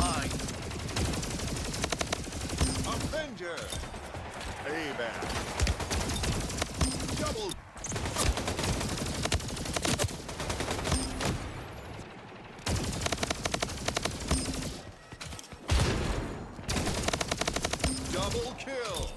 behind. Avenger. Payback. Double. Double kill.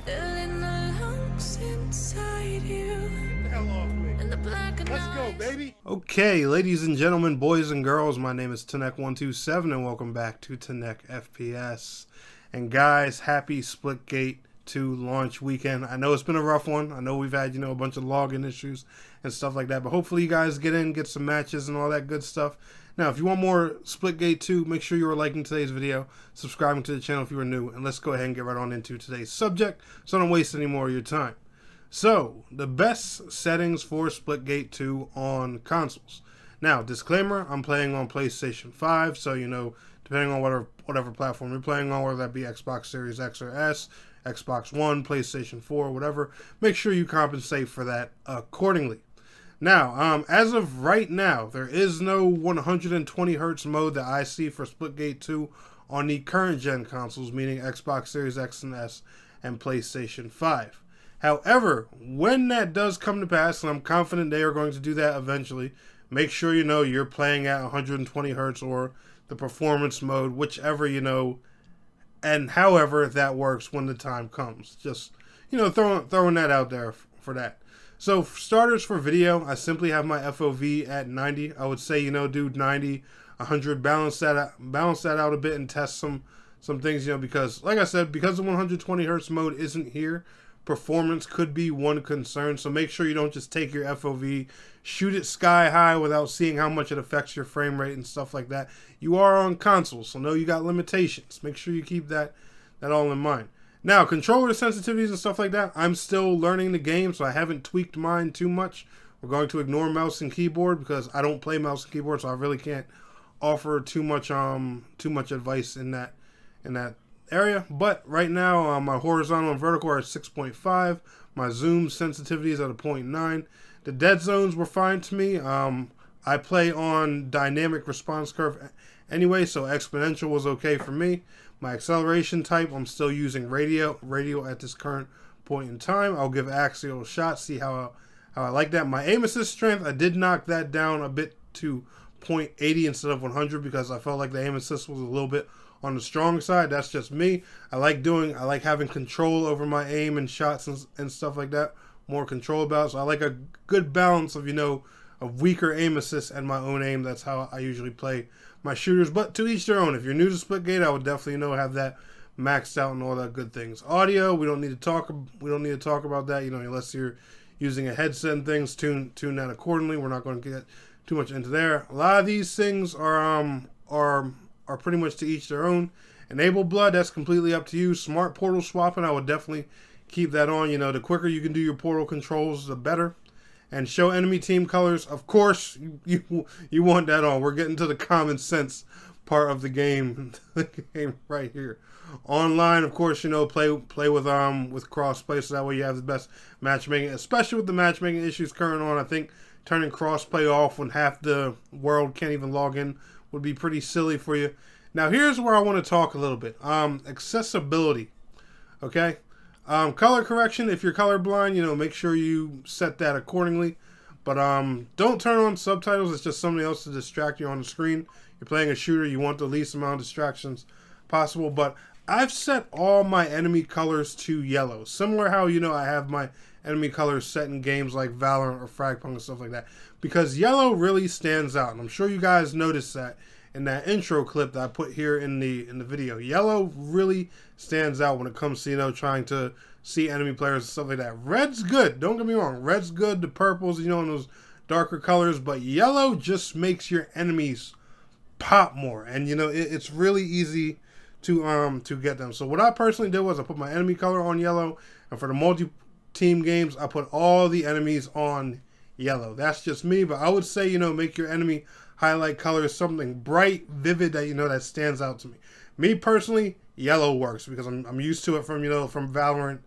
Filling the lungs inside you. Hell off me. And the black and Let's go, white. baby. Okay, ladies and gentlemen, boys and girls, my name is Tanek127 and welcome back to Tanek FPS. And guys, happy Splitgate 2 launch weekend. I know it's been a rough one. I know we've had, a bunch of login issues and stuff like that, but hopefully you guys get in, get some matches and all that good stuff. Now, if you want more Splitgate 2, make sure you are liking today's video, subscribing to the channel if you are new, and let's go ahead and get right on into today's subject so I don't waste any more of your time. So, the best settings for Splitgate 2 on consoles. Now, disclaimer, I'm playing on PlayStation 5, so, depending on whatever platform you're playing on, whether that be Xbox Series X or S, Xbox One, PlayStation 4, whatever, make sure you compensate for that accordingly. Now, as of right now, there is no 120 Hz mode that I see for Splitgate 2 on the current gen consoles, meaning Xbox Series X and S and PlayStation 5. However, when that does come to pass, and I'm confident they are going to do that eventually, make sure you're playing at 120 Hz or the performance mode, whichever, and however that works when the time comes. Just, throwing that out there for that. So, for starters, for video, I simply have my FOV at 90. I would say, do 90, 100, balance that out a bit and test some things, because, like I said, because the 120 Hz mode isn't here, performance could be one concern. So make sure you don't just take your FOV, shoot it sky high without seeing how much it affects your frame rate and stuff like that. You are on console, so know you got limitations. Make sure you keep that all in mind. Now, controller sensitivities and stuff like that, I'm still learning the game, so I haven't tweaked mine too much. We're going to ignore mouse and keyboard because I don't play mouse and keyboard, so I really can't offer too much advice in that area. But right now, my horizontal and vertical are at 6.5. My zoom sensitivity is at a 0.9. The dead zones were fine to me. I play on dynamic response curve anyway, so exponential was okay for me. My acceleration type, I'm still using radial at this current point in time. I'll give axial a shot, see how I like that. My aim assist strength, I did knock that down a bit to 0.80 instead of 100 because I felt like the aim assist was a little bit on the strong side. That's just me. I like having control over my aim and shots and stuff like that. More control about. So I like a good balance of, a weaker aim assist and my own aim. That's how I usually play my shooters. But to each their own. If you're new to Splitgate, I would definitely have that maxed out and all that good things. Audio, we don't need to talk about that, unless you're using a headset and things. Tune that accordingly. We're not going to get too much into there. A lot of these things are pretty much to each their own. Enable blood, that's completely up to you. Smart portal swapping, I would definitely keep that on. The quicker you can do your portal controls, the better. And show enemy team colors, of course, you want that on. We're getting to the common sense part of the game, right here. Online, of course, play with crossplay, so that way you have the best matchmaking, especially with the matchmaking issues current on. I think turning crossplay off when half the world can't even log in would be pretty silly for you. Now, here's where I want to talk a little bit. Accessibility, okay? Color correction, if you're colorblind, make sure you set that accordingly. But don't turn on subtitles. It's just something else to distract you on the screen. You're playing a shooter. You want the least amount of distractions possible. But I've set all my enemy colors to yellow. Similar how, I have my enemy colors set in games like Valorant or Fragpunk and stuff like that. Because yellow really stands out. And I'm sure you guys noticed that in that intro clip that I put here in the video. Yellow really stands out when it comes to, trying to see enemy players and stuff like that. Red's good. Don't get me wrong. Red's good. The purples, and those darker colors. But yellow just makes your enemies pop more. And, it's really easy to get them. So what I personally did was I put my enemy color on yellow. And for the multi-team games, I put all the enemies on yellow. That's just me. But I would say, make your enemy highlight color is something bright, vivid that that stands out to me. Me personally, yellow works because I'm used to it from from Valorant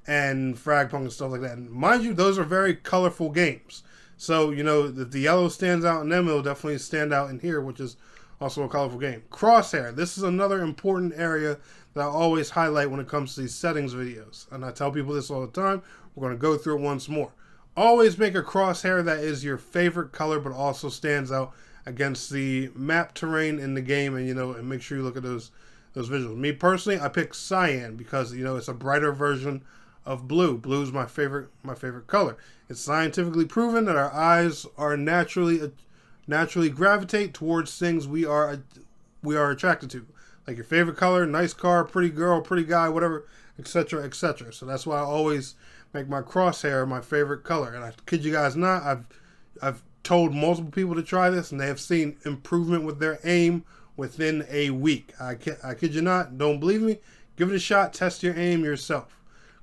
and Fragpunk and stuff like that. And mind you, those are very colorful games. So, you know, if the yellow stands out in them, it'll definitely stand out in here, which is also a colorful game. Crosshair. This is another important area that I always highlight when it comes to these settings videos. And I tell people this all the time. We're going to go through it once more. Always make a crosshair that is your favorite color, but also stands out against the map terrain in the game. And, you know, and make sure you look at those visuals. Me personally, I pick cyan because, you know, it's a brighter version of blue. Blue is my favorite color. It's scientifically proven that our eyes are naturally gravitate towards things we are attracted to, like your favorite color, nice car, pretty girl, pretty guy, whatever, etc., etc. So that's why I always make my crosshair my favorite color. And I kid you guys not, I've told multiple people to try this, and they have seen improvement with their aim within a week. I kid you not. Don't believe me? Give it a shot. Test your aim yourself.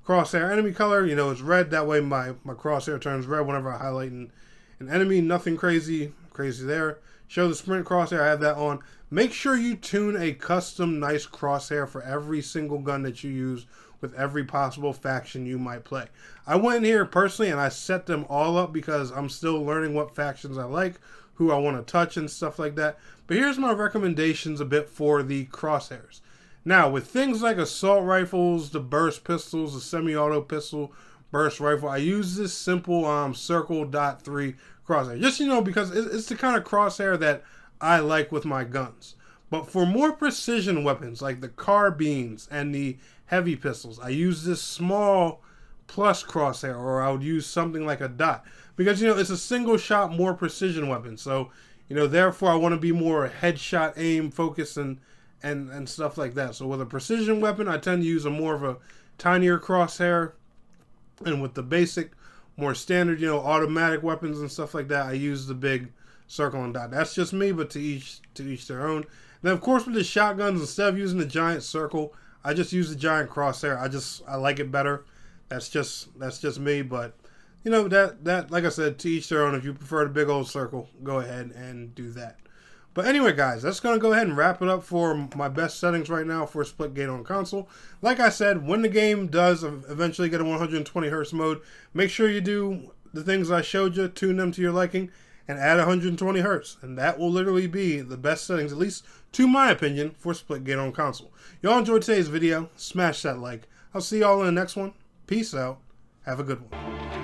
Crosshair enemy color, you know, it's red. That way my crosshair turns red whenever I highlight an enemy. Nothing crazy there. Show the sprint crosshair. I have that on. Make sure you tune a custom nice crosshair for every single gun that you use with every possible faction you might play. I went in here personally and I set them all up because I'm still learning what factions I like, who I want to touch and stuff like that. But here's my recommendations a bit for the crosshairs. Now, with things like assault rifles, the burst pistols, the semi-auto pistol, burst rifle, I use this simple circle dot 3 crosshair. Just, you know, because it's the kind of crosshair that I like with my guns. But for more precision weapons, like the carbines and the heavy pistols, I use this small plus crosshair, or I would use something like a dot. Because, you know, it's a single shot, more precision weapon. So, you know, therefore I want to be more headshot aim focused and stuff like that. So with a precision weapon, I tend to use more of a tinier crosshair. And with the basic, more standard, you know, automatic weapons and stuff like that, I use the big circle and dot. That's just me, but to each their own. Then of course with the shotguns, instead of using the giant circle, I just use the giant crosshair. I like it better. That's just me, but you know, that like I said, to each their own. If you prefer the big old circle, go ahead and do that. But anyway, guys, that's going to go ahead and wrap it up for my best settings right now for Splitgate on console. Like I said, when the game does eventually get a 120 Hz mode, make sure you do the things I showed you, tune them to your liking, and add 120 Hz. And that will literally be the best settings, at least to my opinion, for Splitgate on console. Y'all enjoyed today's video. Smash that like. I'll see y'all in the next one. Peace out. Have a good one.